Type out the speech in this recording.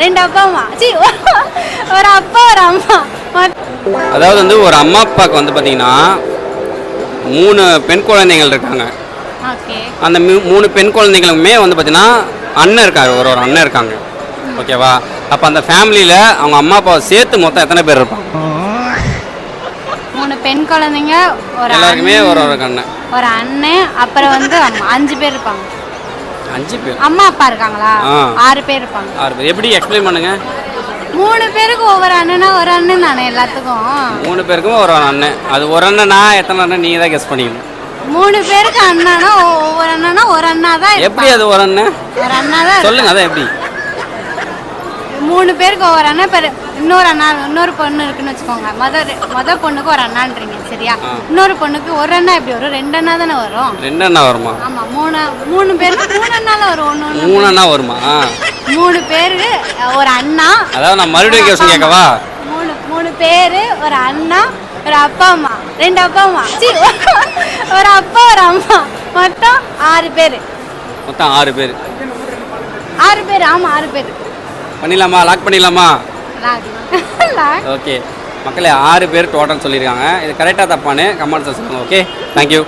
2 அப்பா அம்மா ஒரு அப்பா ஒரு அம்மா. அதாவது வந்து ஒரு அம்மா அப்பாவுக்கு வந்து பார்த்தீங்கன்னா 3 பெண் குழந்தைகள் இருக்காங்க. ஓகே. அந்த 3 பெண் குழந்தைகளுமே வந்து பார்த்தீங்கன்னா அண்ணன் இருக்காங்க, ஒரு அண்ணன் இருக்காங்க. ஓகேவா? அப்போ அந்த ஃபேமிலியில் அவங்க அம்மா அப்பாவை சேர்த்து மொத்தம் எத்தனை பேர் இருப்பாங்க? 3 பெண் குழந்தைங்க, ஒரு எல்லாருக்குமே ஒரு அண்ணன், ஒரு அண்ணன், அப்புறம் வந்து அம்மா. 5 பேர் இருப்பாங்க. 5 பேர். அம்மா அப்பா இருக்காங்களா? 6 பேர் இருப்பாங்க. 6 பேர். எப்படி எக்ஸ்பிளைன் பண்ணுங்க? 3 பேருக்கு ஒவ்வொரு அண்ணனா ஒரு அண்ணன் தானே எல்லாத்துக்கும். 3 பேருக்கும் ஒரு அண்ணன். அது ஒரு அண்ணனா எத்தனை அண்ணன் நீங்கள் தான் கெஸ் பண்ணிக்கணும். 3 பேருக்கு அண்ணனா ஒவ்வொரு அண்ணனா ஒரு அண்ணா தான். எப்படி அது ஒரு அண்ணன்? ஒரு அண்ணா தான் சொல்லுங்க. அதான் எப்படி? 3 பேருக்கு ஒவ்வொரு அண்ணன். இன்னொரு அண்ணா, இன்னொரு பொண்ணு இருக்குன்னு வச்சுக்கோங்க. மொத பொண்ணுக்கு ஒரு அண்ணான்றீங்க, சரியா? இன்னொரு பொண்ணுக்கு ஒரு அண்ணா எப்படி வரும்? 2 அண்ணா தானே வரும். 2 அண்ணா வருமா? ஆமா, 3 பேருக்கு 3 அண்ணால வரும். 3 அண்ணா வருமா? 3 பேருக்கு ஒரு அண்ணா. அதாவது நான் மறுபடியும் கொஸ்டின் கேட்கவா? 3 பேரு, ஒரு அண்ணா, ஒரு அப்பா அம்மா, 2 அப்பா அம்மா, ஒரு அப்பா ஒரு அம்மா, மொத்தம் 6 பேர். மொத்தம் 6 பேர். 6 பேர். ஆமா, 6 பேர். பண்ணிடலாமா? லாக் பண்ணிடலாமா? ஓகே மக்களே, 6 பேர் டோட்டல் சொல்லியிருக்காங்க. இது கரெக்டாக தப்பானு கமெண்ட்ஸில் சொல்லுங்கள். Okay, thank you.